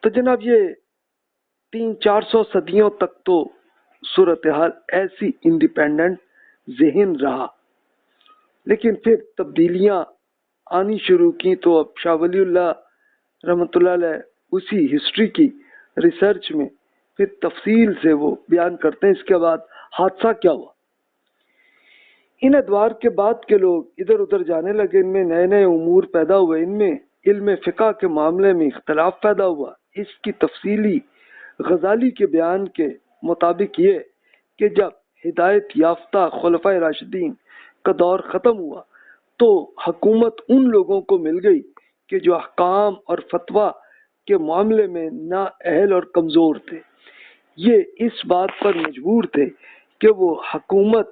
تو جناب یہ 300-400 صدیوں تک تو صورتحال ایسی انڈیپینڈنٹ ذہن رہا، لیکن پھر تبدیلیاں آنی شروع کی تو اب شاہ ولی اللہ رحمۃ اللہ علیہ اسی ہسٹری کی ریسرچ میں پھر تفصیل سے وہ بیان کرتے ہیں اس کے بعد حادثہ کیا ہوا۔ ان ادوار کے بعد کے لوگ ادھر ادھر جانے لگے، ان میں نئے نئے امور پیدا ہوئے، ان میں علم فقہ کے معاملے میں اختلاف پیدا ہوا۔ اس کی تفصیلی غزالی کے بیان کے مطابق یہ کہ جب ہدایت یافتہ خلفائے راشدین کا دور ختم ہوا تو حکومت ان لوگوں کو مل گئی کہ جو احکام اور فتویٰ کے معاملے میں نااہل اور کمزور تھے۔ یہ اس بات پر مجبور تھے کہ وہ حکومت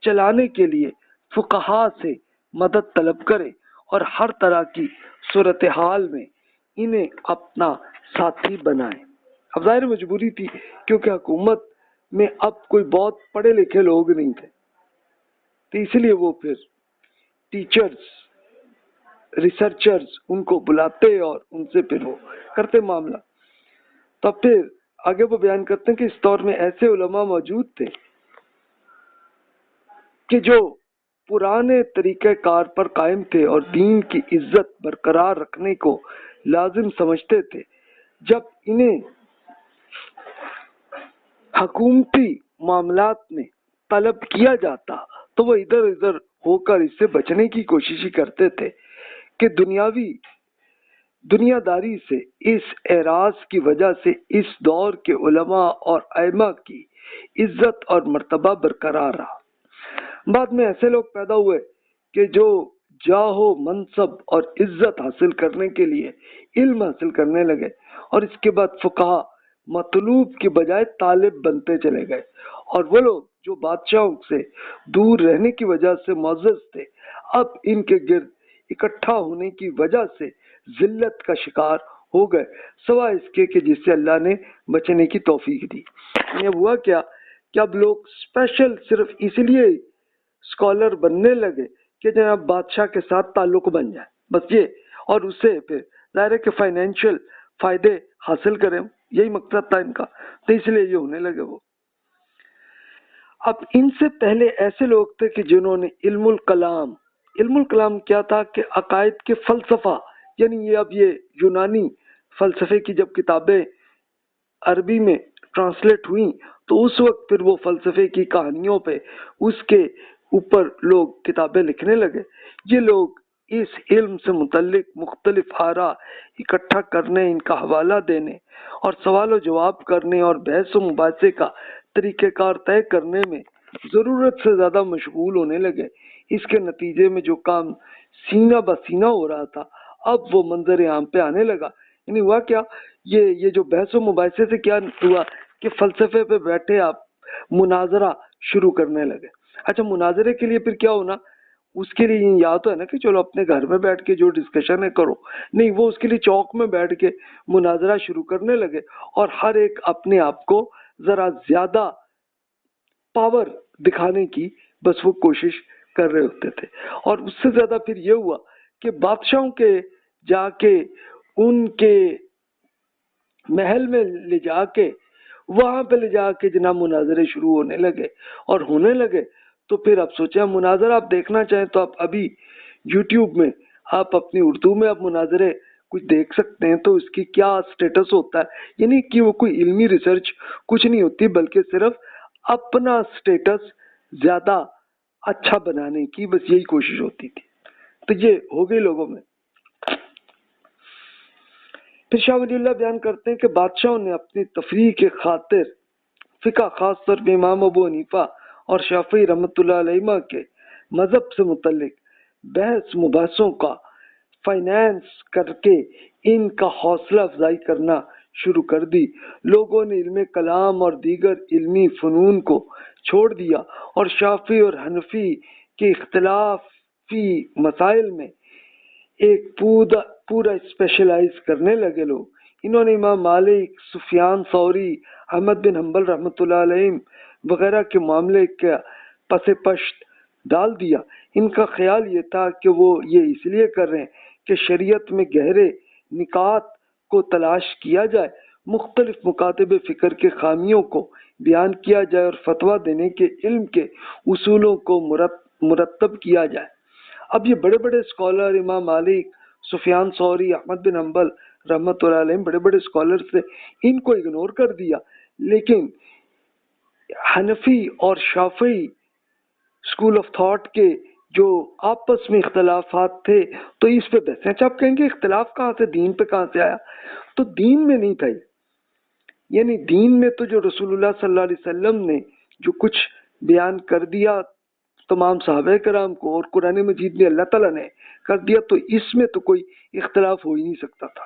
چلانے کے لیے فقہا سے مدد طلب کرے اور ہر طرح کی صورتحال میں انہیں اپنا ساتھی بنائے۔ اب ظاہر مجبوری تھی کیونکہ حکومت میں اب کوئی بہت پڑھے لکھے لوگ نہیں تھے، تو اس لیے وہ پھر ٹیچرز، ریسرچرز ان کو بلاتے اور ان سے پھر وہ کرتے معاملہ۔ تو پھر آگے وہ بیان کرتے ہیں کہ اس دور میں ایسے علماء موجود تھے کہ جو پرانے طریقہ کار پر قائم تھے اور دین کی عزت برقرار رکھنے کو لازم سمجھتے تھے۔ جب انہیں حکومتی معاملات میں طلب کیا جاتا تو وہ ادھر ادھر ہو کر اس سے بچنے کی کوشش ہی کرتے تھے کہ دنیا داری سے اس اعراض کی وجہ سے اس دور کے علماء اور ائمہ کی عزت اور مرتبہ برقرار رہا۔ بعد میں ایسے لوگ پیدا ہوئے کہ جو جاہ و منصب اور عزت حاصل کرنے کے لیے علم حاصل کرنے لگے، اور اس کے بعد فقہا مطلوب کی بجائے طالب بنتے چلے گئے، اور وہ لوگ جو بادشاہوں سے دور رہنے کی وجہ سے معزز تھے اب ان کے گرد اکٹھا ہونے کی وجہ سے ذلت کا شکار ہو گئے، سوائے اس کے کہ جس سے اللہ نے بچنے کی توفیق دی۔ یہ ہوا کیا کہ اب لوگ اسپیشل صرف اس لیے اسکالر بننے لگے کہ جناب بادشاہ کے ساتھ تعلق بن جائے، بس یہ، اور اس سے پھر ظاہر ہے کہ فائنینشیل فائدے حاصل کریں، یہی مقصد تھا ان کا، تو اس لیے یہ ہونے لگے وہ۔ اب ان سے پہلے ایسے لوگ تھے کہ جنہوں نے علم الکلام کیا تھا کہ عقائد کے فلسفہ، یعنی یہ یونانی فلسفے کی جب کتابیں عربی میں ٹرانسلیٹ ہوئیں تو اس وقت پھر وہ فلسفے کی کہانیوں پہ اس کے اوپر لوگ کتابیں لکھنے لگے۔ یہ لوگ اس علم سے متعلق مختلف آراء اکٹھا کرنے، ان کا حوالہ دینے اور سوال و جواب کرنے اور بحث و مباحثے کا طریقہ کار طے کرنے میں ضرورت سے زیادہ مشغول ہونے لگے۔ اس کے نتیجے میں جو کام سینہ بسینہ ہو رہا تھا اب وہ منظر عام پہ آنے لگا۔ یعنی ہوا کیا، یہ جو بحث و مباحثے سے کیا ہوا کہ فلسفے پہ بیٹھے آپ مناظرہ شروع کرنے لگے۔ اچھا، مناظرے کے لیے پھر کیا ہونا، اس کے لیے یا تو ہے نا کہ چلو اپنے گھر میں بیٹھ کے جو ڈسکشن ہے کرو، نہیں، وہ اس کے لیے چوک میں بیٹھ کے مناظرہ شروع کرنے لگے، اور ہر ایک اپنے آپ کو ذرا زیادہ پاور دکھانے کی بس وہ کوشش کر رہے ہوتے تھے۔ اور اس سے زیادہ پھر یہ ہوا کہ بادشاہوں کے جا کے ان کے محل میں لے جا کے وہاں پہ لے جا کے جناب مناظرے شروع ہونے لگے تو پھر آپ سوچیں مناظرہ آپ دیکھنا چاہیں تو آپ ابھی یوٹیوب میں آپ اپنی اردو میں آپ مناظرے کچھ دیکھ سکتے ہیں، تو اس کی کیا سٹیٹس ہوتا ہے، یعنی کہ وہ کوئی علمی ریسرچ کچھ نہیں ہوتی بلکہ صرف اپنا سٹیٹس زیادہ اچھا بنانے کی بس یہی کوشش ہوتی تھی۔ تو یہ ہو گئی لوگوں میں۔ پھر شاہ ولی اللہ بیان کرتے ہیں کہ بادشاہوں نے اپنی تفریح کے خاطر فقہ، خاص طور پہ امام ابو حنیفہ اور شافعی رحمۃ اللہ علیہ کے مذہب سے متعلق بحث مباحثوں کا فائنانس کر کے ان کا حوصلہ افزائی کرنا شروع کر دی۔ لوگوں نے علم کلام اور دیگر علمی فنون کو چھوڑ دیا اور شافعی اور حنفی کے اختلافی مسائل میں ایک پورا اسپیشلائز کرنے لگے لوگ۔ انہوں نے امام مالک، سفیان ثوری، احمد بن حنبل رحمۃ اللہ علیہ وغیرہ کے معاملے کا پس پشت ڈال دیا۔ ان کا خیال یہ تھا کہ وہ یہ اس لیے کر رہے ہیں کہ شریعت میں گہرے نکات کو تلاش کیا جائے، مختلف مکاتب فکر کے خامیوں کو بیان کیا جائے اور فتویٰ دینے کے علم کے اصولوں کو مرتب کیا جائے۔ اب یہ بڑے بڑے اسکالر، امام مالک، سفیان ثوری، احمد بن حنبل رحمۃ اللہ علیہ، بڑے بڑے اسکالرز تھے، ان کو اگنور کر دیا، لیکن حنفی اور شافعی اسکول آف تھاٹ کے جو آپس میں اختلافات تھے تو اس پہ بحثیں، اچھا آپ کہیں گے اختلاف کہاں سے، دین پہ کہاں سے آیا؟ تو دین میں نہیں تھا، یعنی دین میں تو جو رسول اللہ صلی اللہ علیہ وسلم نے جو کچھ بیان کر دیا تمام صحابہ کرام کو، اور قرآن مجید میں اللہ تعالیٰ نے کر دیا، تو اس میں تو کوئی اختلاف ہو ہی نہیں سکتا تھا۔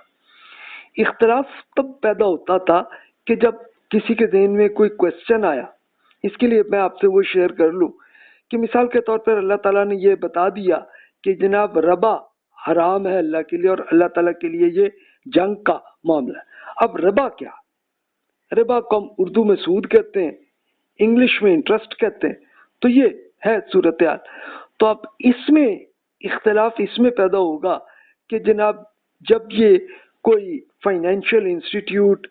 اختلاف تب پیدا ہوتا تھا کہ جب کسی کے ذہن میں کوئی کوشچن آیا۔ اس کے لیے میں آپ سے وہ شیئر کر لوں کہ مثال کے طور پر اللہ تعالیٰ نے یہ بتا دیا کہ جناب ربا حرام ہے اللہ کے لیے، اور اللہ تعالیٰ کے لیے یہ جنگ کا معاملہ ہے۔ اب ربا کیا؟ ربا کو ہم اردو میں سود کہتے ہیں، انگلش میں انٹرسٹ کہتے ہیں، تو یہ ہے صورتحال۔ تو اب اس میں اختلاف اس میں پیدا ہوگا کہ جناب جب یہ کوئی فائنینشیل انسٹیٹیوٹ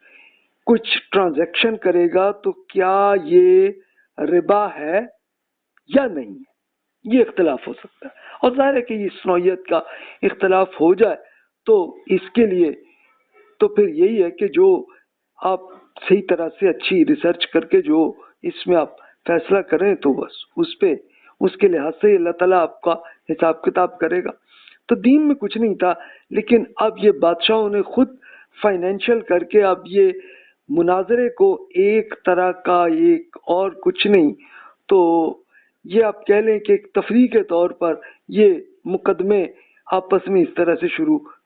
کچھ ٹرانزیکشن کرے گا تو کیا یہ ربا ہے یا نہیں ہے، یہ اختلاف ہو سکتا ہے۔ اور ظاہر ہے کہ اس نوعیت کا اختلاف ہو جائے تو اس کے لیے تو پھر یہی ہے کہ جو آپ صحیح طرح سے اچھی ریسرچ کر کے جو اس میں آپ فیصلہ کریں تو بس اس کے لحاظ سے اللہ تعالیٰ آپ کا حساب کتاب کرے گا۔ تو دین میں کچھ نہیں تھا، لیکن اب یہ بادشاہوں نے خود فائنینشیل کر کے اب یہ مناظرے کو ایک طرح کا ایک اور کچھ نہیں، تو یہ آپ کہہ لیں کہ ایک تفریح کے طور پر یہ مقدمے آپس میں اس طرح سے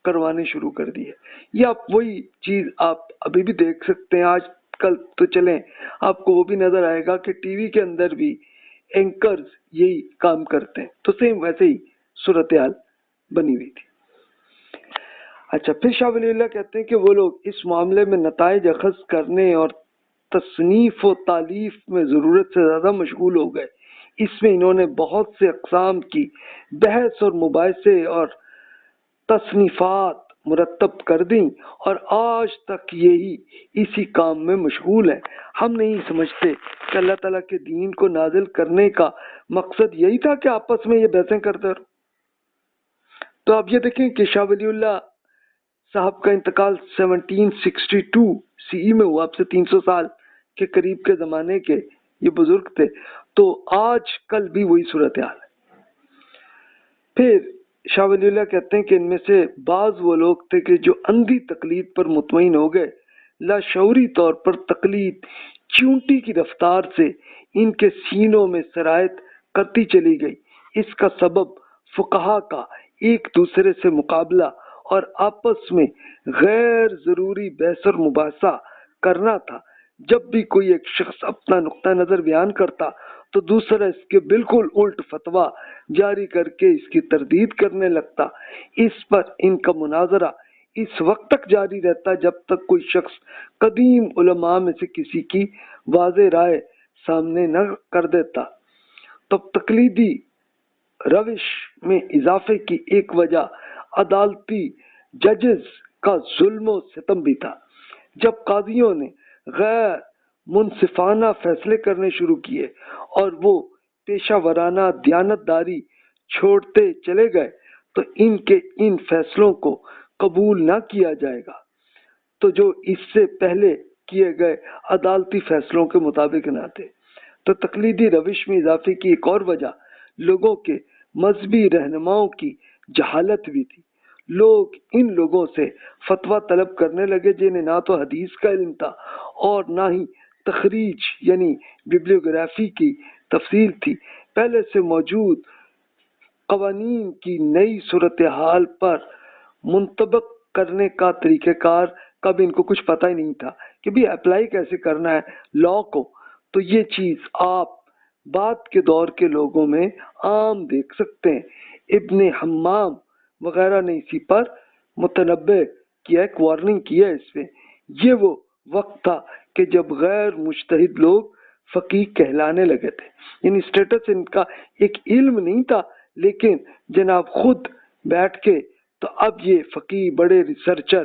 کروانے شروع کر دیے۔ یہ آپ وہی چیز آپ ابھی بھی دیکھ سکتے ہیں، آج کل تو چلیں آپ کو وہ بھی نظر آئے گا کہ ٹی وی کے اندر بھی اینکرز یہی کام کرتے ہیں، تو سیم ویسے ہی صورتحال بنی ہوئی تھی۔ اچھا، پھر شاہ ولی اللہ کہتے ہیں کہ وہ لوگ اس معاملے میں نتائج اخذ کرنے اور تصنیف و تالیف میں ضرورت سے زیادہ مشغول ہو گئے۔ اس میں انہوں نے بہت سے اقسام کی بحث اور مباحثے اور تصنیفات مرتب کر دیں، اور آج تک یہی اسی کام میں مشغول ہیں۔ ہم نہیں سمجھتے کہ اللہ تعالیٰ کے دین کو نازل کرنے کا مقصد یہی تھا کہ آپس میں یہ بحثیں کرتے رہو۔ تو آپ یہ دیکھیں کہ شاہ ولی اللہ صاحب کا انتقال 1762 سی میں ہوا، اب سے 300 سال کے قریب کے زمانے کے یہ بزرگ تھے، تو آج کل بھی وہی صورتحال ہے۔ پھر شاہ ولی اللہ کہتے ہیں کہ ان میں سے بعض وہ لوگ تھے کہ جو اندھی تقلید پر مطمئن ہو گئے، لاشعوری طور پر تقلید چونٹی کی رفتار سے ان کے سینوں میں سرایت کرتی چلی گئی۔ اس کا سبب فقہا کا ایک دوسرے سے مقابلہ اور آپس میں غیر ضروری بحث اور مباحثہ کرنا تھا۔ جب بھی کوئی ایک شخص اپنا نقطہ نظر بیان کرتا تو دوسرا اس کے بالکل الٹ فتویٰ جاری کر کے اس کی تردید کرنے لگتا۔ اس پر ان کا مناظرہ اس وقت تک جاری رہتا جب تک کوئی شخص قدیم علماء میں سے کسی کی واضح رائے سامنے نہ کر دیتا۔ تب تقلیدی روش میں اضافے کی ایک وجہ عدالتی ججز کا ظلم و ستم بھی تھا۔ جب قاضیوں نے غیر منصفانہ فیصلے کرنے شروع کیے اور وہ پیشہ ورانہ دیانتداری چھوڑتے چلے گئے تو ان کے ان فیصلوں کو قبول نہ کیا جائے گا تو جو اس سے پہلے کیے گئے عدالتی فیصلوں کے مطابق نہ تھے۔ تو تقلیدی روش میں اضافے کی ایک اور وجہ لوگوں کے مذہبی رہنماؤں کی جہالت بھی تھی۔ لوگ ان لوگوں سے فتویٰ طلب کرنے لگے جنہیں نہ تو حدیث کا علم تھا اور نہ ہی تخریج یعنی بیبلیوگرافی کی تفصیل تھی۔ پہلے سے موجود قوانین کی نئی صورتحال پر منطبق کرنے کا طریقہ کار کا بھی ان کو کچھ پتہ ہی نہیں تھا کہ بھی اپلائی کیسے کرنا ہے لاء کو۔ تو یہ چیز آپ بعد کے دور کے لوگوں میں عام دیکھ سکتے ہیں۔ ابن حمام وغیرہ نے اسی پر متنبع کیا، ایک وارننگ کیا اس میں۔ یہ وہ وقت تھا کہ جب غیر مجتہد لوگ فقیہ کہلانے لگے تھے، یعنی اسٹیٹس ان کا ایک علم نہیں تھا، لیکن جناب خود بیٹھ کے تو اب یہ فقیہ بڑے ریسرچر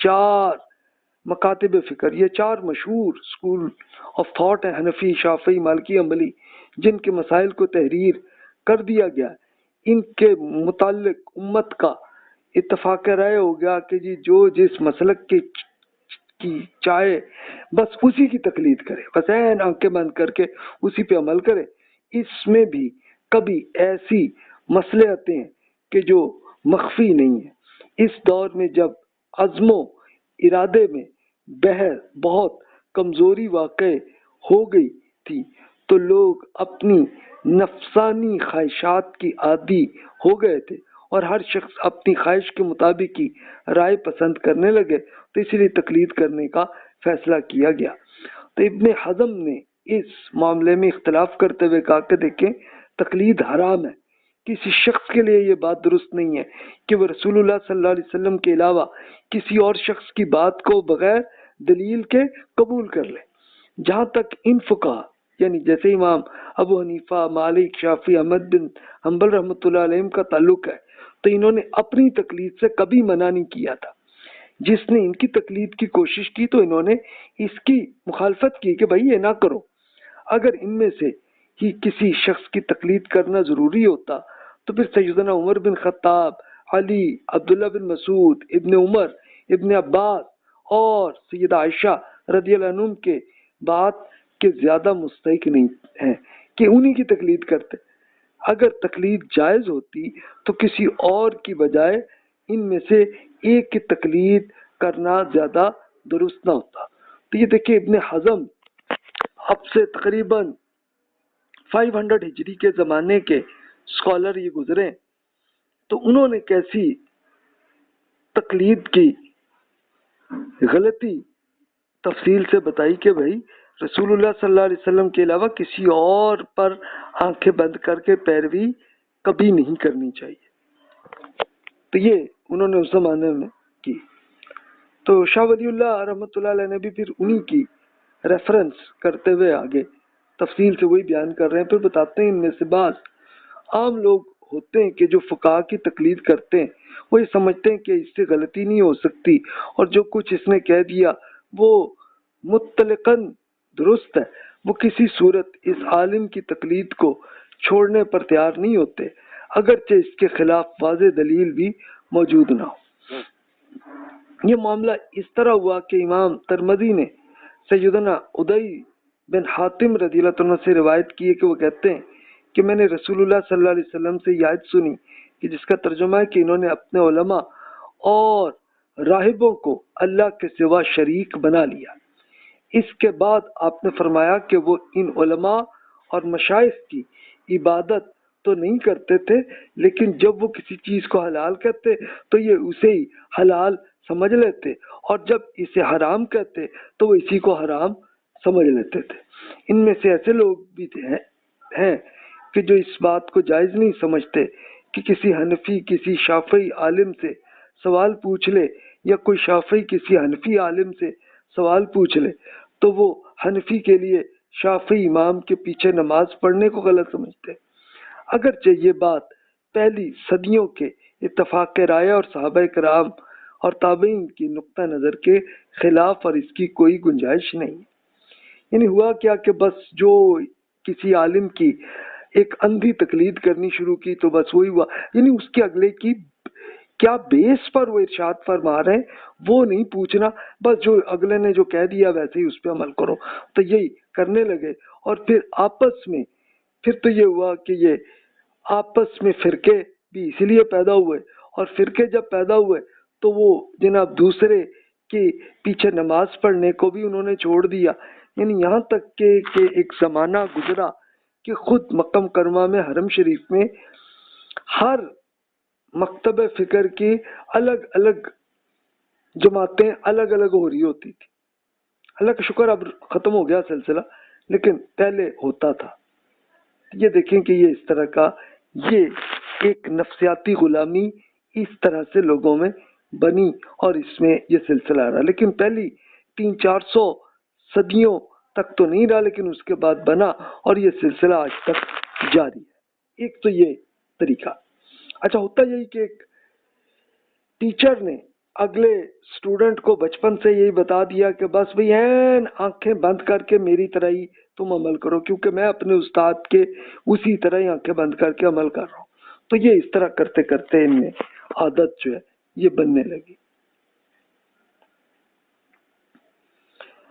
4 مکاتب فکر، یہ 4 مشہور اسکول آف تھاٹ ہیں، حنفی، شافعی، مالکی، حنبلی، جن کے مسائل کو تحریر کر دیا گیا، ان کے متعلق امت کا اتفاق رائے ہو گیا کہ جی جو جس مسلک کی چاہے بس اسی کی تقلید کرے، بس این آنکھیں بند کر کے اسی پہ عمل کرے۔ اس میں بھی کبھی ایسی مسئلے آتے ہیں کہ جو مخفی نہیں ہیں۔ اس دور میں جب عزم و ارادے میں بہت کمزوری واقع ہو گئی تھی تو لوگ اپنی نفسانی خواہشات کی عادی ہو گئے تھے اور ہر شخص اپنی خواہش کے مطابق ہی رائے پسند کرنے لگے، تو اسی لیے تقلید کرنے کا فیصلہ کیا گیا۔ تو ابن حزم نے اس معاملے میں اختلاف کرتے ہوئے کہا کہ دیکھیں تقلید حرام ہے، کسی شخص کے لیے یہ بات درست نہیں ہے کہ وہ رسول اللہ صلی اللہ علیہ وسلم کے علاوہ کسی اور شخص کی بات کو بغیر دلیل کے قبول کر لے۔ جہاں تک ان فقہا یعنی جیسے امام ابو حنیفہ، مالک، شافعی، احمد بن حنبل رحمۃ اللہ علیہ کا تعلق ہے، تو انہوں نے اپنی تقلید سے کبھی منع نہیں کیا تھا۔ جس نے ان کی تقلید کی کوشش کی تو انہوں نے اس کی مخالفت کی کہ بھائی یہ نہ کرو۔ اگر ان میں سے ہی کسی شخص کی تقلید کرنا ضروری ہوتا تو پھر سیدنا عمر بن خطاب، علی، عبداللہ بن مسعود، ابن عمر، ابن عباس اور سیدہ عائشہ رضی اللہ عنہم کے بات کے زیادہ مستحق نہیں ہیں کہ انہی کی تقلید کرتے۔ اگر تقلید جائز ہوتی تو کسی اور کی بجائے ان میں سے ایک کی تقلید کرنا زیادہ درست نہ ہوتا۔ تو یہ دیکھیں ابن حزم اب سے تقریباً 500 ہجری کے زمانے کے اسکالر یہ گزرے، تو انہوں نے کیسی تقلید کی غلطی تفصیل سے بتائی کہ بھائی رسول اللہ صلی اللہ علیہ وسلم کے علاوہ کسی اور پر آنکھیں بند کر کے پیروی کبھی نہیں کرنی چاہیے۔ تو یہ انہوں نے اس زمانے میں کی۔ تو شاہ ولی اللہ رحمۃ اللہ علیہ نے بھی پھر انہی کی ریفرنس کرتے ہوئے آگے تفصیل سے وہی بیان کر رہے ہیں۔ پھر بتاتے ہیں ان میں سے بعض عام لوگ ہوتے ہیں کہ جو فقہا کی تقلید کرتے ہیں وہ یہ سمجھتے ہیں کہ اس سے غلطی نہیں ہو سکتی اور جو کچھ اس نے کہہ دیا وہ مطلقاً درست ہے، وہ کسی صورت اس عالم کی تقلید کو چھوڑنے پر تیار نہیں ہوتے اگرچہ اس کے خلاف واضح دلیل بھی موجود نہ ہو۔ یہ معاملہ اس طرح ہوا کہ امام ترمذی نے سیدنا عدی بن حاتم رضی اللہ عنہ سے روایت کی ہے کہ وہ کہتے ہیں کہ میں نے رسول اللہ صلی اللہ علیہ وسلم سے یہ آیت سنی کہ جس کا ترجمہ ہے کہ انہوں نے اپنے علماء اور راہبوں کو اللہ کے سوا شریک بنا لیا۔ اس کے بعد آپ نے فرمایا کہ وہ ان علماء اور مشائخ کی عبادت تو نہیں کرتے تھے، لیکن جب وہ کسی چیز کو حلال کہتے تو یہ اسے ہی حلال سمجھ لیتے اور جب اسے حرام کہتے تو وہ اسی کو حرام سمجھ لیتے تھے۔ ان میں سے ایسے لوگ بھی ہیں کہ جو اس بات کو جائز نہیں سمجھتے کہ کسی حنفی کسی شافعی عالم سے سوال پوچھ لے یا کوئی شافعی کسی حنفی عالم سے سوال پوچھ لے تو وہ حنفی کے لیے شافعی امام کے پیچھے نماز پڑھنے کو غلط سمجھتے۔ اگرچہ یہ بات پہلی صدیوں کے اتفاق رائے اور صحابہ کرام اور تابعین کی نقطہ نظر کے خلاف اور اس کی کوئی گنجائش نہیں۔ یعنی ہوا کیا کہ بس جو کسی عالم کی ایک اندھی تقلید کرنی شروع کی تو بس وہی ہوا، یعنی اس کے اگلے کی کیا بیس پر وہ ارشاد فرما رہے ہیں وہ نہیں پوچھنا، بس جو اگلے نے جو کہہ دیا ویسے ہی اس پہ عمل کرو، تو یہی کرنے لگے۔ اور پھر آپس میں پھر تو یہ ہوا کہ یہ آپس میں فرقے بھی اسی لیے پیدا ہوئے، اور فرقے جب پیدا ہوئے تو وہ جناب دوسرے کے پیچھے نماز پڑھنے کو بھی انہوں نے چھوڑ دیا۔ یعنی یہاں تک کہ ایک زمانہ گزرا کہ خود مکہ مکرمہ میں حرم شریف میں ہر مکتب فکر کی الگ الگ جماعتیں الگ الگ ہو رہی ہوتی تھی۔ اللہ کا شکر اب ختم ہو گیا سلسلہ، لیکن پہلے ہوتا تھا۔ یہ دیکھیں کہ یہ اس طرح کا یہ ایک نفسیاتی غلامی اس طرح سے لوگوں میں بنی اور اس میں یہ سلسلہ رہا، لیکن پہلی 300-400 صدیوں تک تو نہیں رہا، لیکن اس کے بعد بنا اور یہ سلسلہ آج تک جاری ہے۔ ایک تو یہ طریقہ۔ اچھا، ہوتا یہی کہ ایک ٹیچر نے اگلے اسٹوڈنٹ کو بچپن سے یہی بتا دیا کہ بس بھئی این آنکھیں بند کر کے میری طرح ہی تم عمل کرو، کیونکہ میں اپنے استاد کے اسی طرح ہی آنکھیں بند کر کے عمل کر رہا ہوں. تو یہ اس طرح کرتے کرتے ان میں عادت جو ہے یہ بننے لگی.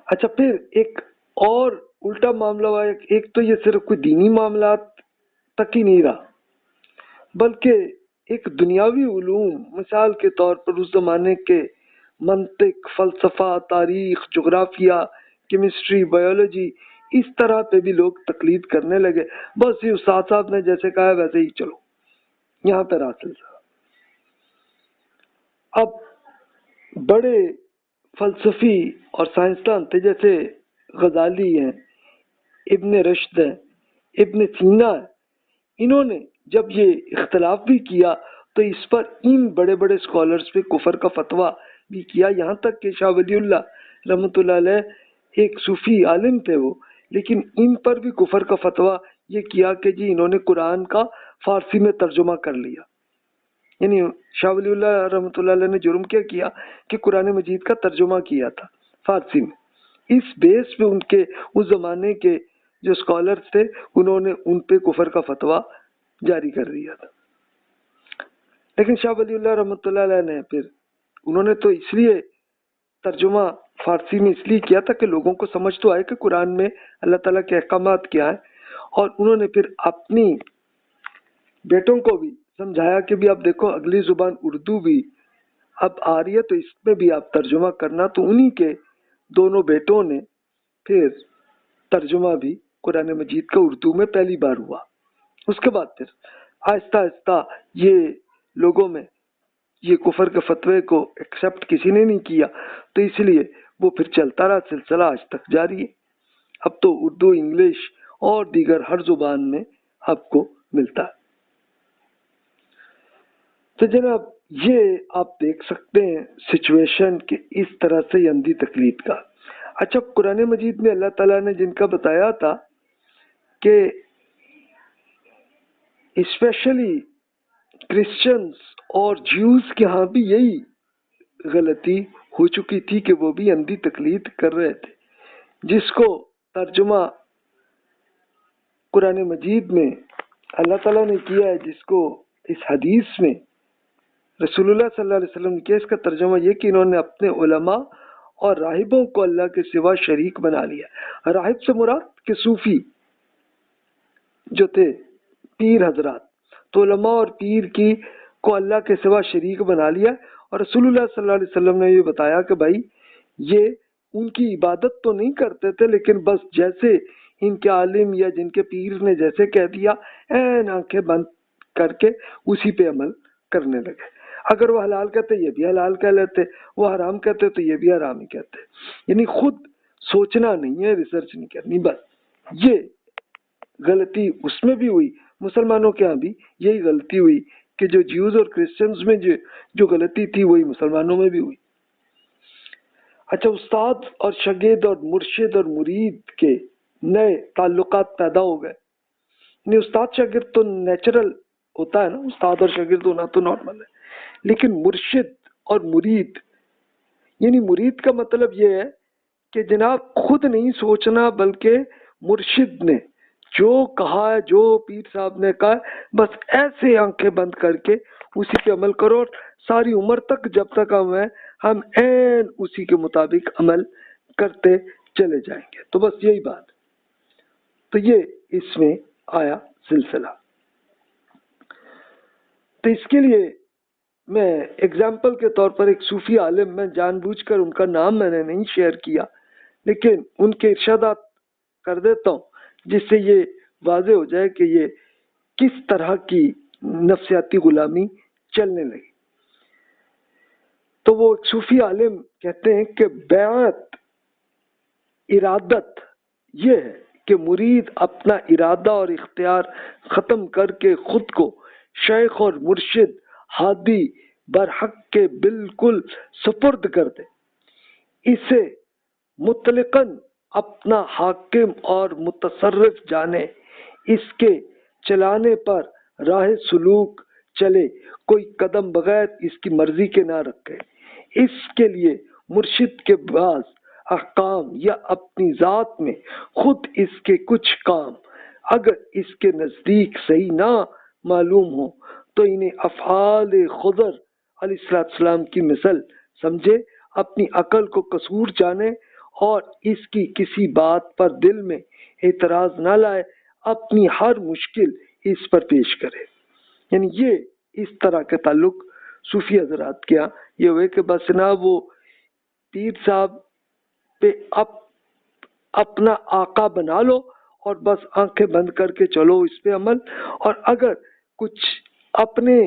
اچھا، پھر ایک اور الٹا معاملہ ہوا. ایک تو یہ صرف کوئی دینی معاملات تک ہی نہیں رہا، بلکہ ایک دنیاوی علوم، مثال کے طور پر اس زمانے کے منطق، فلسفہ، تاریخ، جغرافیہ، کیمسٹری، بایولوجی، اس طرح پہ بھی لوگ تقلید کرنے لگے. بس یہ استاد صاحب نے جیسے کہا ویسے ہی چلو، یہاں پہ راسل صاحب. اب بڑے فلسفی اور سائنسدان تھے، جیسے غزالی ہیں، ابن رشد ہیں، ابن سینا ہے. انہوں نے جب یہ اختلاف بھی کیا تو اس پر ان بڑے بڑے اسکالرز پہ کفر کا فتویٰ بھی کیا. یہاں تک کہ شاہ ولی اللہ رحمۃ اللہ علیہ ایک صوفی عالم تھے وہ، لیکن ان پر بھی کفر کا فتویٰ یہ کیا کہ جی انہوں نے قرآن کا فارسی میں ترجمہ کر لیا. یعنی شاہ ولی اللہ رحمۃ اللہ علیہ نے جرم کیا کیا کہ قرآن مجید کا ترجمہ کیا تھا فارسی میں. اس بیس پہ ان کے اس زمانے کے جو اسکالرز تھے انہوں نے ان پہ کفر کا فتویٰ جاری کر دیا تھا. لیکن شاہ ولی اللہ رحمۃ اللہ علیہ نے پھر انہوں نے تو اس لیے ترجمہ فارسی میں اس لیے کیا تھا کہ لوگوں کو سمجھ تو آئے کہ قرآن میں اللہ تعالیٰ کے احکامات کیا ہیں. اور انہوں نے پھر اپنی بیٹوں کو بھی سمجھایا کہ بھی آپ دیکھو اگلی زبان اردو بھی اب آ رہی ہے تو اس میں بھی آپ ترجمہ کرنا. تو انہی کے دونوں بیٹوں نے پھر ترجمہ بھی قرآن مجید کا اردو میں پہلی بار ہوا. اس کے بعد پھر آہستہ آہستہ یہ لوگوں میں یہ کفر کے فتوے کو ایکسیپٹ کسی نے نہیں کیا، تو اس لیے وہ پھر چلتا رہا، سلسلہ آج تک جاری ہے. اب تو اردو، انگلش اور دیگر ہر زبان میں آپ کو ملتا ہے. تو جناب یہ آپ دیکھ سکتے ہیں سچویشن کہ اس طرح سے یہ اندھی تقلید کا. اچھا، قرآن مجید میں اللہ تعالیٰ نے جن کا بتایا تھا کہ اسپیشلی کرسچنز اور جیوز کے ہاں بھی یہی غلطی ہو چکی تھی کہ وہ بھی اندھی تقلید کر رہے تھے. جس کو ترجمہ قرآن مجید میں اللہ تعالیٰ نے کیا ہے، جس کو اس حدیث میں رسول اللہ صلی اللہ علیہ وسلم نے کیا، اس کا ترجمہ یہ کہ انہوں نے اپنے علماء اور راہبوں کو اللہ کے سوا شریک بنا لیا. راہب سے مراد کہ صوفی جو تھے، پیر حضرات، تو علماء اور پیر کی کو اللہ کے سوا شریک بنا لیا. اور رسول اللہ صلی اللہ علیہ وسلم نے یہ بتایا کہ بھائی یہ ان کی عبادت تو نہیں کرتے تھے، لیکن بس جیسے ان کے عالم یا جن کے پیر نے جیسے کہہ دیا این آنکھیں بند کر کے اسی پہ عمل کرنے لگے. اگر وہ حلال کہتے یہ بھی حلال کہہ لیتے، وہ حرام کہتے تو یہ بھی حرام ہی کہتے. یعنی خود سوچنا نہیں ہے، ریسرچ نہیں کرنی. بس یہ غلطی اس میں بھی ہوئی، مسلمانوں کے ہاں بھی یہی غلطی ہوئی کہ جو جیوز اور کرسچنز میں جو غلطی تھی وہی مسلمانوں میں بھی ہوئی. اچھا، استاد اور شاگرد اور مرشد اور مرید کے نئے تعلقات پیدا ہو گئے. یعنی استاد شاگرد تو نیچرل ہوتا ہے نا، استاد اور شاگرد ہونا تو نارمل ہے، لیکن مرشد اور مرید، یعنی مرید کا مطلب یہ ہے کہ جناب خود نہیں سوچنا، بلکہ مرشد نے جو کہا ہے، جو پیر صاحب نے کہا ہے، بس ایسے آنکھیں بند کر کے اسی پہ عمل کرو. اور ساری عمر تک جب تک ہم عین اسی کے مطابق عمل کرتے چلے جائیں گے. تو بس یہی بات. تو یہ اس میں آیا سلسلہ. تو اس کے لیے میں ایگزامپل کے طور پر ایک صوفی عالم، میں جان بوجھ کر ان کا نام میں نے نہیں شیئر کیا، لیکن ان کے ارشادات کر دیتا ہوں جس سے یہ واضح ہو جائے کہ یہ کس طرح کی نفسیاتی غلامی چلنے لگی. تو وہ صوفی عالم کہتے ہیں کہ بیعت ارادت یہ ہے کہ مرید اپنا ارادہ اور اختیار ختم کر کے خود کو شیخ اور مرشد ہادی برحق کے بالکل سپرد کر دے، اسے مطلقاً اپنا حاکم اور متصرف جانے، اس کے چلانے پر راہ سلوک چلے، کوئی قدم بغیر اس کی مرضی کے نہ رکھے، اس کے لیے مرشد کے بعض احکام یا اپنی ذات میں خود اس کے کچھ کام اگر اس کے نزدیک صحیح نہ معلوم ہو تو انہیں افعال خضر علیہ السلام کی مثل سمجھے، اپنی عقل کو قصور جانے اور اس کی کسی بات پر دل میں اعتراض نہ لائے، اپنی ہر مشکل اس پر پیش کرے۔ یعنی یہ اس طرح کے تعلق صوفی حضرات کیا یہ ہوئے کہ بس نہ وہ پیر صاحب پہ اپنا آقا بنا لو اور بس آنکھیں بند کر کے چلو اس پہ عمل، اور اگر کچھ اپنے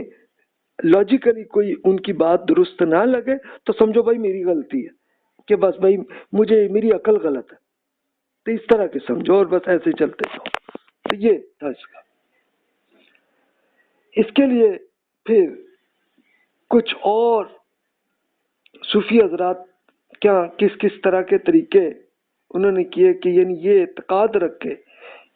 لاجیکلی کوئی ان کی بات درست نہ لگے تو سمجھو بھائی میری غلطی ہے، کہ بس بھائی میری عقل غلط ہے، تو اس طرح کے سمجھو اور بس ایسے چلتے جاؤ۔ تو یہ تھا اس کا۔ اس کے لیے پھر کچھ اور صوفی حضرات کیا کس طرح کے طریقے انہوں نے کیے کہ یعنی یہ اعتقاد رکھے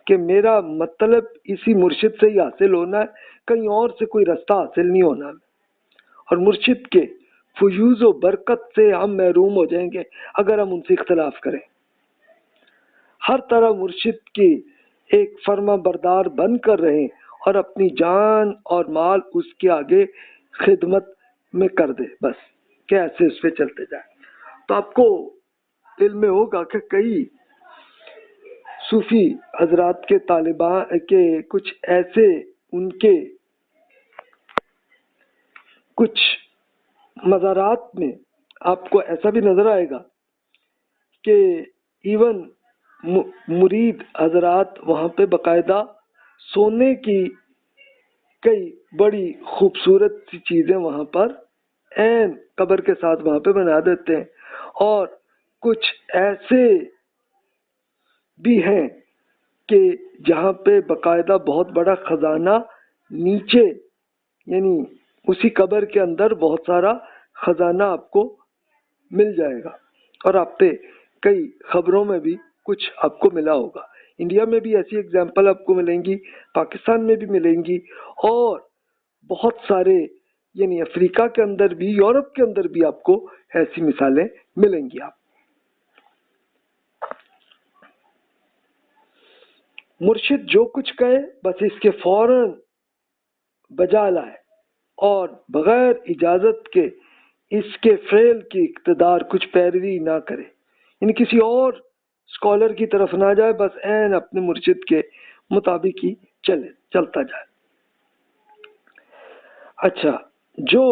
کہ میرا مطلب اسی مرشد سے ہی حاصل ہونا ہے، کہیں اور سے کوئی رستہ حاصل نہیں ہونا، اور مرشد کے فیوز و برکت سے ہم محروم ہو جائیں گے اگر ہم ان سے اختلاف کریں۔ ہر طرح مرشد کی ایک فرما بردار بن کر رہیں اور اپنی جان اور مال اس کے آگے خدمت میں کر دے، بس کہ ایسے اس پہ چلتے جائیں۔ تو آپ کو علم میں ہوگا کہ کئی صوفی حضرات کے طالبان کے کچھ ایسے ان کے کچھ مزارات میں آپ کو ایسا بھی نظر آئے گا کہ ایون مرید حضرات وہاں پہ باقاعدہ سونے کی کئی بڑی خوبصورت سی چیزیں وہاں پر عین قبر کے ساتھ وہاں پہ بنا دیتے ہیں، اور کچھ ایسے بھی ہیں کہ جہاں پہ باقاعدہ بہت بڑا خزانہ نیچے، یعنی اسی قبر کے اندر بہت سارا خزانہ آپ کو مل جائے گا، اور آپ پہ کئی خبروں میں بھی کچھ آپ کو ملا ہوگا۔ انڈیا میں بھی ایسی ایگزامپل آپ کو ملیں گی، پاکستان میں بھی ملیں گی، اور بہت سارے یعنی افریقہ کے اندر بھی، یورپ کے اندر بھی آپ کو ایسی مثالیں ملیں گی۔ آپ مرشد جو کچھ کہے بس اس کے فوراً بجا لائے اور بغیر اجازت کے اس کے فعل کی اقتدار کچھ پیروی نہ کرے، یعنی کسی اور اسکالر کی طرف نہ جائے، بس عین اپنے مرشد کے مطابق ہی چلتا جائے۔ اچھا، جو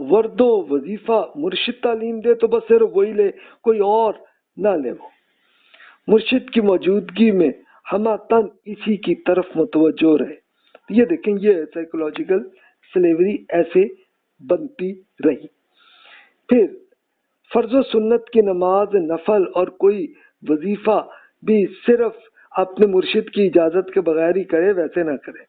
ورد و وظیفہ مرشد تعلیم دے تو بس صرف وہی لے، کوئی اور نہ لے۔ وہ مرشد کی موجودگی میں ہمہ تن اسی کی طرف متوجہ رہے۔ یہ دیکھیں، یہ سائیکولوجیکل سلیوری ایسے بنتی رہی۔ پھر فرض و سنت کی نماز نفل اور کوئی وظیفہ بھی صرف اپنے مرشد کی اجازت کے بغیر ہی کرے، ویسے نہ کرے۔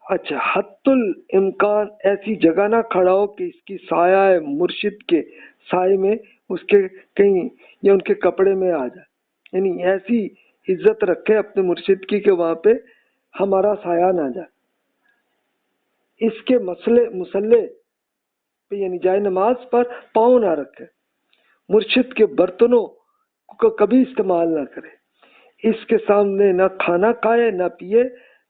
اچھا، حت الامکان ایسی جگہ نہ کھڑا ہو کہ اس کی سایہ مرشد کے سائے میں اس کے کہیں یا ان کے کپڑے میں آ جائے، یعنی ایسی عزت رکھے اپنے مرشد کی کہ وہاں پہ ہمارا سایہ نہ جائے۔ اس کے مسلح پہ یعنی جائے نماز پر پاؤں نہ رکھے، مرشد کے برتنوں کو کبھی استعمال نہ کرے، اس کے سامنے نہ کھانا کھائے، نہ پیے،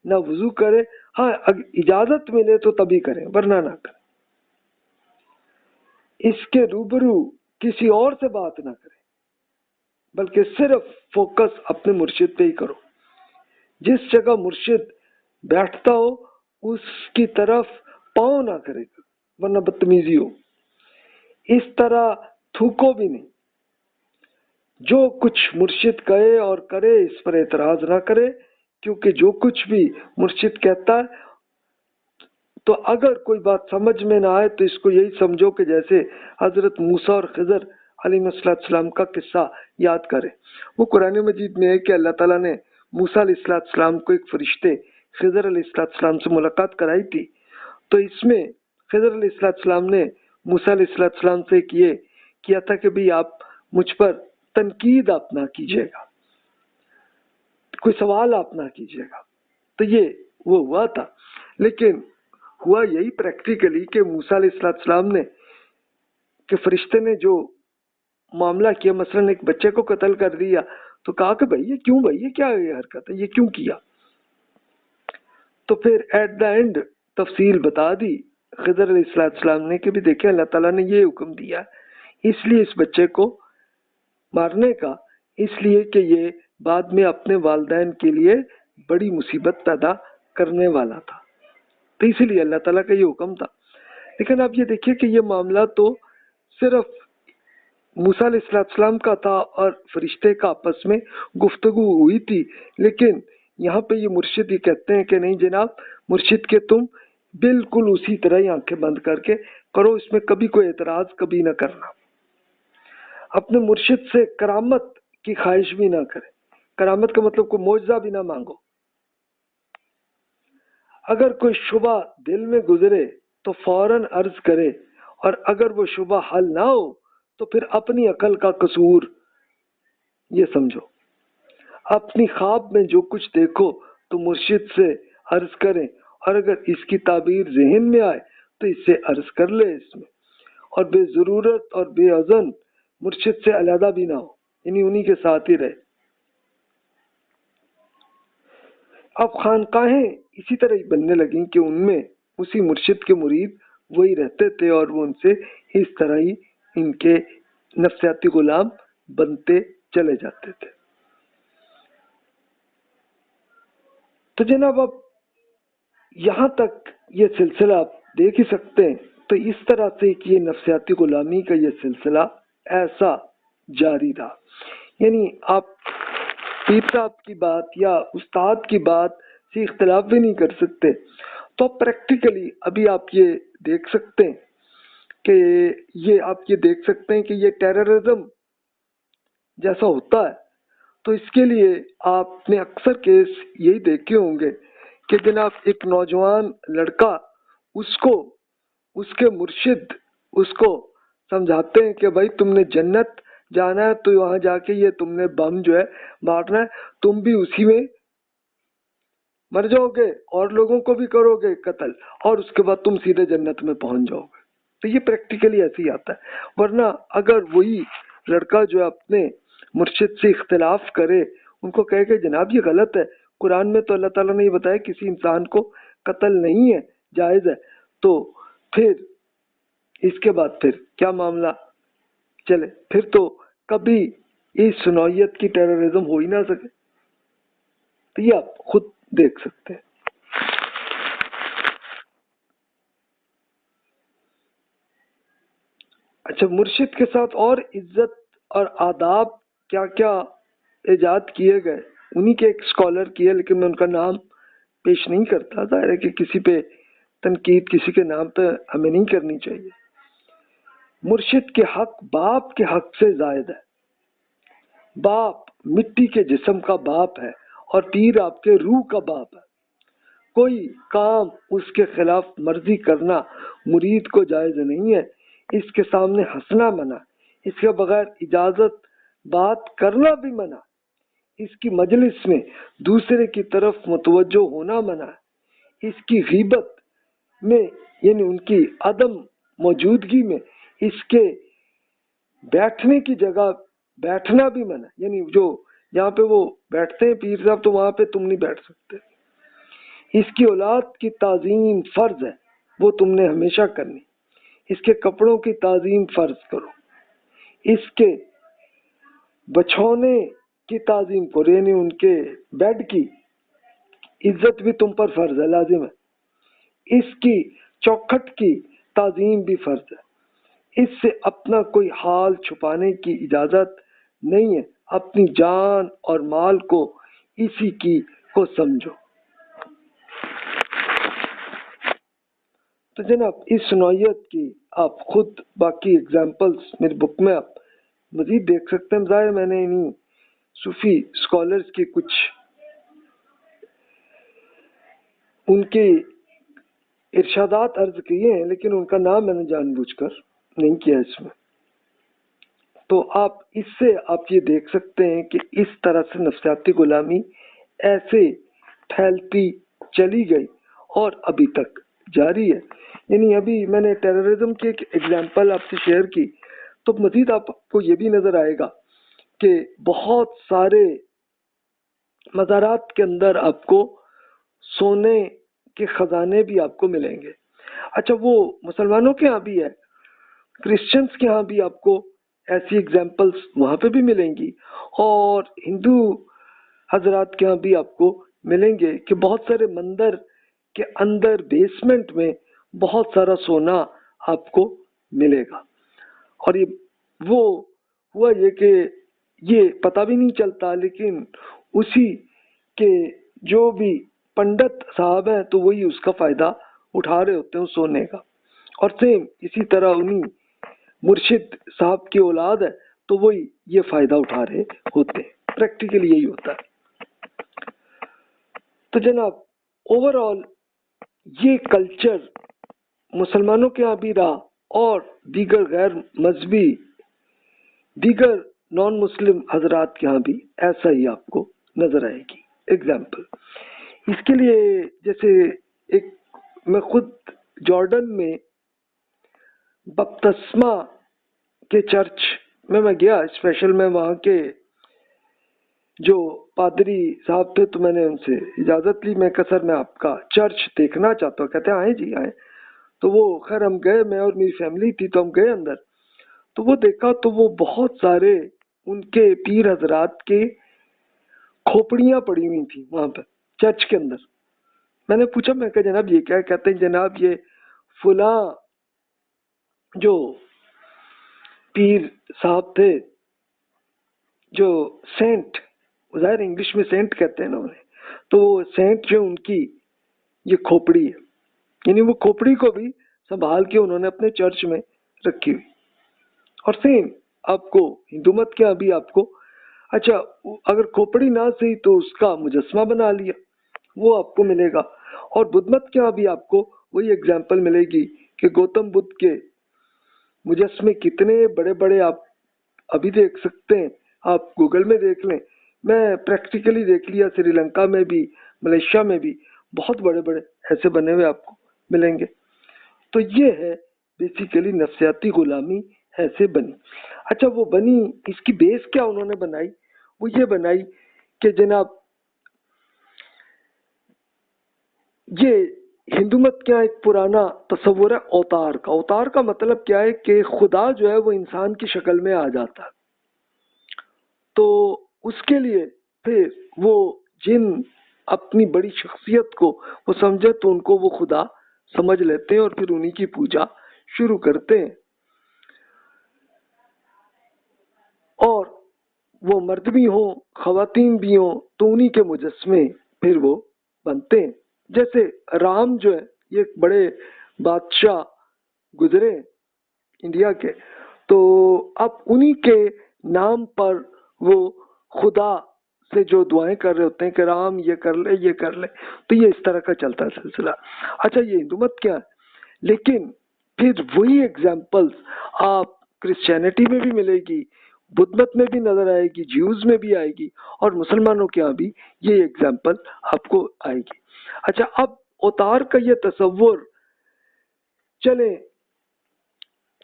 نہ وضو کرے، ہاں اجازت ملے تو تبھی کریں ورنہ نہ کریں۔ اس کے روبرو کسی اور سے بات نہ کرے بلکہ صرف فوکس اپنے مرشد پہ ہی کرو۔ جس جگہ مرشد بیٹھتا ہو اس کی طرف پاؤں نہ کرے ورنہ بدتمیزی ہو۔ اس طرح تھوکو بھی نہیں۔ جو کچھ مرشد کہے اور کرے اس پر اعتراض نہ کرے، کیونکہ جو کچھ بھی مرشد کہتا ہے تو اگر کوئی بات سمجھ میں نہ آئے تو اس کو یہی سمجھو کہ جیسے حضرت موسیٰ اور خضر علیہ السلام کا قصہ یاد کرے۔ وہ قرآن مجید میں ہے کہ اللہ تعالیٰ نے موسیٰ علیہ السلام کو ایک فرشتے خضر علیہ السلام سے ملاقات کرائی تھی، تو اس میں خضر علیہ السلام نے موسیٰ علیہ السلام سے کیا تھا کہ بھی آپ مجھ پر تنقید آپ نہ کیجیے گا، کوئی سوال آپ نہ کیجیے گا، تو یہ وہ ہوا تھا۔ لیکن ہوا یہی پریکٹیکلی کہ موسیٰ علیہ السلام نے کہ فرشتے نے جو معاملہ کیا، مثلاً ایک بچے کو قتل کر دیا، تو کہا کہ بھائی یہ کیا حرکت ہے، یہ کیوں کیا؟ تو پھر ایٹ دا اینڈ تفصیل بتا دی خضر علیہ السلام نے کہ بھی دیکھیں اللہ تعالیٰ نے یہ حکم دیا اس لیے اس بچے کو مارنے کا، اس لیے کہ یہ بعد میں اپنے والدین کے لیے بڑی مصیبت پیدا کرنے والا تھا، تو اسی لیے اللہ تعالیٰ کا یہ حکم تھا۔ لیکن آپ یہ دیکھیے کہ یہ معاملہ تو صرف موسیٰ علیہ السلام کا تھا اور فرشتے کا آپس میں گفتگو ہوئی تھی، لیکن یہاں پہ یہ مرشد یہ کہتے ہیں کہ نہیں جناب، مرشد کے تم بالکل اسی طرح ہی آنکھیں بند کر کے کرو، اس میں کبھی کوئی اعتراض کبھی نہ کرنا، اپنے مرشد سے کرامت کی خواہش بھی نہ کرے، کرامت کا مطلب کوئی معجزہ بھی نہ مانگو، اگر کوئی شبہ دل میں گزرے تو فوراً عرض کرے، اور اگر وہ شبہ حل نہ ہو تو پھر اپنی عقل کا قصور یہ سمجھو، اپنی خواب میں جو کچھ دیکھو تو مرشد سے عرض کریں، اور اگر اس کی تعبیر ذہن میں آئے تو اس سے عرض کر لے اس میں، اور بے ضرورت اور بے اذن مرشد سے علیحدہ بھی نہ ہو، یعنی انہی کے ساتھ ہی رہے۔ اب خانقاہیں اسی طرح ہی بننے لگیں کہ ان میں اسی مرشد کے مرید وہی رہتے تھے، اور وہ ان سے اس طرح ہی ان کے نفسیاتی غلام بنتے چلے جاتے تھے۔ تو جناب اب یہاں تک یہ سلسلہ آپ دیکھ ہی سکتے ہیں، تو اس طرح سے کہ یہ نفسیاتی غلامی کا یہ سلسلہ ایسا جاری رہا، یعنی آپ پیر صاحب کی بات یا استاد کی بات سے اختلاف بھی نہیں کر سکتے۔ تو پریکٹیکلی ابھی آپ یہ دیکھ سکتے ہیں کہ یہ ٹیررزم جیسا ہوتا ہے، تو اس کے لیے آپ نے اکثر کیس یہی دیکھے ہوں گے کہ جناب ایک نوجوان لڑکا اس کے مرشد اس کو سمجھاتے ہیں کہ بھائی تم نے جنت جانا ہے تو وہاں جا کے یہ تم نے بم جو ہے مارنا ہے، تم بھی اسی میں مر جاؤ گے اور لوگوں کو بھی کرو گے قتل، اور اس کے بعد تم سیدھے جنت میں پہنچ جاؤ گے۔ تو یہ پریکٹیکلی ایسے ہی آتا ہے، ورنہ اگر وہی لڑکا جو ہے اپنے مرشد سے اختلاف کرے، ان کو کہے کہ جناب یہ غلط ہے، قرآن میں تو اللہ تعالیٰ نے یہ بتایا کسی انسان کو قتل نہیں ہے، جائز ہے، تو پھر اس کے بعد پھر کیا معاملہ چلے، پھر تو کبھی اس نوعیت کی ٹیررزم ہو ہی نہ سکے۔ تو یہ آپ خود دیکھ سکتے ہیں۔ اچھا، مرشد کے ساتھ اور عزت اور آداب کیا کیا ایجاد کیے گئے، انہی کے ایک اسکالر کیے، لیکن میں ان کا نام پیش نہیں کرتا، ظاہر ہے کہ کسی پہ تنقید کسی کے نام پہ ہمیں نہیں کرنی چاہیے۔ مرشد کے حق باپ کے حق سے زائد ہے، باپ مٹی کے جسم کا باپ ہے اور پیر آپ کے روح کا باپ ہے، کوئی کام اس کے خلاف مرضی کرنا مرید کو جائز نہیں ہے، اس کے سامنے ہنسنا منع، اس کے بغیر اجازت بات کرنا بھی منع، اس کی مجلس میں دوسرے کی طرف متوجہ ہونا منع، اس کی غیبت میں یعنی ان کی عدم موجودگی میں اس کے بیٹھنے کی جگہ بیٹھنا بھی منع، یعنی جو جہاں پہ وہ بیٹھتے ہیں پیر صاحب تو وہاں پہ تم نہیں بیٹھ سکتے، اس کی اولاد کی تعظیم فرض ہے، وہ تم نے ہمیشہ کرنی، اس کے کپڑوں کی تعظیم فرض کرو، اس کے بچھونے کی تعظیم کرو، یعنی ان کے بیڈ کی عزت بھی تم پر فرض ہے، لازم ہے، اس کی چوکھٹ کی تعظیم بھی فرض ہے، اس سے اپنا کوئی حال چھپانے کی اجازت نہیں ہے، اپنی جان اور مال کو اسی کی کو سمجھو۔ تو جناب اس نوعیت کی آپ خود باقی اگزامپلس میری بک میں آپ مزید دیکھ سکتے ہیں، ظاہر میں نے انہی صوفی اسکالرز کی کچھ ان کے ارشادات عرض کیے ہیں، لیکن ان کا نام میں نے جان بوجھ کر نہیں کیا اس میں۔ تو آپ اس سے آپ یہ دیکھ سکتے ہیں کہ اس طرح سے نفسیاتی غلامی ایسے پھیلتی چلی گئی اور ابھی تک جاری ہے. یعنی ابھی میں نے ٹیررزم کی ایک ایگزامپل آپ سے شیئر کی، تو مزید آپ کو یہ بھی نظر آئے گا کہ بہت سارے مزارات کے اندر آپ کو سونے کے خزانے بھی آپ کو ملیں گے. اچھا، وہ مسلمانوں کے ہاں بھی ہے، کرسچنس کے ہاں بھی آپ کو ایسی ایگزامپلس وہاں پہ بھی ملیں گی، اور ہندو حضرات کے ہاں بھی آپ کو ملیں گے کہ بہت سارے مندر کے اندر بیسمنٹ میں بہت سارا سونا آپ کو ملے گا. اور یہ وہ ہوا یہ کہ یہ پتہ بھی نہیں چلتا، لیکن اسی کے جو بھی پنڈت صاحب ہیں تو وہی اس کا فائدہ اٹھا رہے ہوتے ہیں سونے کا. اور سیم اسی طرح انہی مرشد صاحب کی اولاد ہے تو وہی یہ فائدہ اٹھا رہے ہوتے ہیں. پریکٹیکلی یہی ہوتا ہے. تو جناب اوور آل یہ کلچر مسلمانوں کے یہاں بھی رہا، اور دیگر غیر مذہبی دیگر نان مسلم حضرات کے یہاں بھی ایسا ہی آپ کو نظر آئے گی. ایگزامپل اس کے لیے، جیسے ایک میں خود جارڈن میں بپتسمہ کے چرچ میں گیا اسپیشل. میں وہاں کے جو پادری صاحب تھے تو میں نے ان سے اجازت لی، میں کہا سر میں آپ کا چرچ دیکھنا چاہتا ہوں. کہتے ہیں آئیں جی آئیں. تو وہ خیر ہم گئے، میں اور میری فیملی تھی تو ہم گئے اندر. تو وہ دیکھا تو وہ بہت سارے ان کے پیر حضرات کے کھوپڑیاں پڑی ہوئی تھیں وہاں پہ چرچ کے اندر. میں نے پوچھا، میں کہا جناب یہ کیا؟ کہتے ہیں جناب یہ فلاں جو پیر صاحب تھے، جو سینٹ، ظاہر انگلش میں سینٹ کہتے ہیں نا انہیں، تو وہ سینٹ جو ان کی یہ کھوپڑی ہے. یعنی وہ کھوپڑی کو بھی سنبھال کے انہوں نے اپنے چرچ میں رکھی ہوئی. اور سیم آپ کو ہندو مت کے ابھی آپ کو، اچھا اگر کھوپڑی نہ صحیح تو اس کا مجسمہ بنا لیا، وہ آپ کو ملے گا. اور بدھ مت کے ابھی آپ کو وہی ایگزامپل ملے گی کہ گوتم بدھ کے مجسمے کتنے بڑے بڑے آپ ابھی دیکھ سکتے ہیں. آپ گوگل میں دیکھ لیں، میں پریکٹیکلی دیکھ لیا، سری لنکا میں بھی ملیشیا میں بھی بہت بڑے بڑے ایسے بنے ہوئے آپ کو ملیں گے. تو یہ ہے بیسیکلی نفسیاتی غلامی ایسے بنی. اچھا وہ بنی، اس کی بیس کیا انہوں نے بنائی؟ وہ یہ بنائی کہ جناب یہ ہندو مت کیا ایک پرانا تصور ہے اوتار کا. اوتار کا مطلب کیا ہے کہ خدا جو ہے وہ انسان کی شکل میں آ جاتا ہے. تو اس کے لیے پھر وہ جن اپنی بڑی شخصیت کو وہ سمجھے تو ان کو وہ خدا سمجھ لیتے ہیں اور پھر انہی کی پوجا شروع کرتے ہیں. اور وہ مرد بھی ہوں خواتین بھی ہوں تو انہی کے مجسمے پھر وہ بنتے ہیں. جیسے رام جو ہے یہ ایک بڑے بادشاہ گزرے انڈیا کے، تو اب انہی کے نام پر وہ خدا سے جو دعائیں کر رہے ہوتے ہیں کہ رام یہ کر لے یہ کر لے. تو یہ اس طرح کا چلتا ہے سلسلہ. اچھا یہ ہندو مت کیا ہے، لیکن پھر وہی ایگزامپلس آپ کرسچینٹی میں بھی ملے گی، بدھ مت میں بھی نظر آئے گی، جیوز میں بھی آئے گی، اور مسلمانوں کے یہاں بھی یہ ایگزامپل آپ کو آئے گی. اچھا اب اوتار کا یہ تصور چلے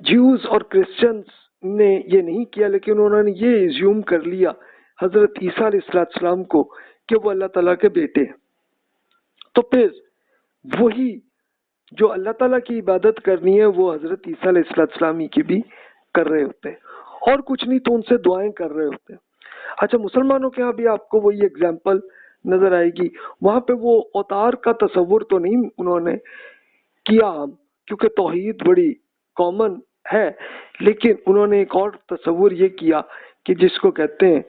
جیوز اور کرسچنس نے یہ نہیں کیا، لیکن انہوں نے یہ ایزیوم کر لیا حضرت عیسیٰ علیہ السلام کو کہ وہ اللہ تعالیٰ کے بیٹے ہیں. تو پھر وہی جو اللہ تعالیٰ کی عبادت کرنی ہے وہ حضرت عیسیٰ علیہ السلام ہی کی بھی کر رہے ہوتے ہیں، اور کچھ نہیں تو ان سے دعائیں کر رہے ہوتے ہیں. اچھا مسلمانوں کے یہاں بھی آپ کو وہی ایگزامپل نظر آئے گی. وہاں پہ وہ اوتار کا تصور تو نہیں انہوں نے کیا ہم، کیونکہ توحید بڑی کامن ہے، لیکن انہوں نے ایک اور تصور یہ کیا کہ جس کو کہتے ہیں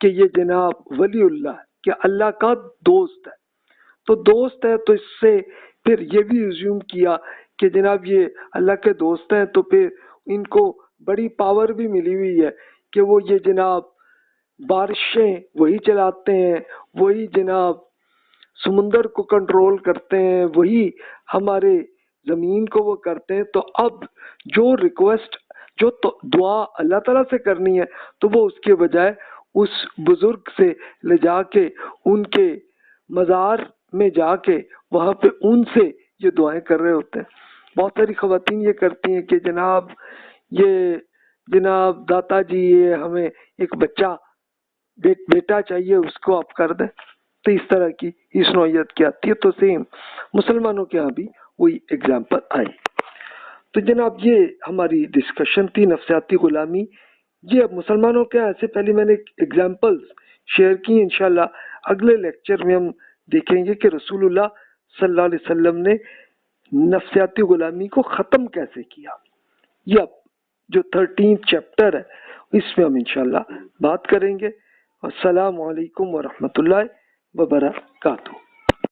کہ یہ جناب ولی اللہ کہ اللہ کا دوست ہے. تو دوست ہے تو اس سے پھر یہ بھی ایزیوم کیا کہ جناب یہ اللہ کے دوست ہیں تو پھر ان کو بڑی پاور بھی ملی ہوئی ہے کہ وہ یہ جناب بارشیں وہی چلاتے ہیں، وہی جناب سمندر کو کنٹرول کرتے ہیں، وہی ہمارے زمین کو وہ کرتے ہیں. تو اب جو ریکویسٹ جو دعا اللہ تعالیٰ سے کرنی ہے تو وہ اس کے بجائے اس بزرگ سے لے جا کے ان کے مزار میں جا کے وہاں پہ ان سے یہ دعائیں کر رہے ہوتے ہیں. بہت ساری خواتین یہ کرتی ہیں کہ جناب داتا جی یہ ہمیں ایک بچہ بیٹا چاہیے، اس کو آپ کر دیں. تو اس طرح کی اس نوعیت کی آتی ہے. تو سیم مسلمانوں کے ہاں بھی وہی ایگزامپل آئی. تو جناب یہ ہماری ڈسکشن تھی نفسیاتی غلامی. یہ اب مسلمانوں کے ایسے پہلے میں نے ایگزامپلز شیئر کی. انشاءاللہ اگلے لیکچر میں ہم دیکھیں گے کہ رسول اللہ صلی اللہ علیہ وسلم نے نفسیاتی غلامی کو ختم کیسے کیا. یہ اب جو 13 چیپٹر ہے اس میں ہم انشاءاللہ بات کریں گے. السلام علیکم ورحمۃ اللہ وبرکاتہ.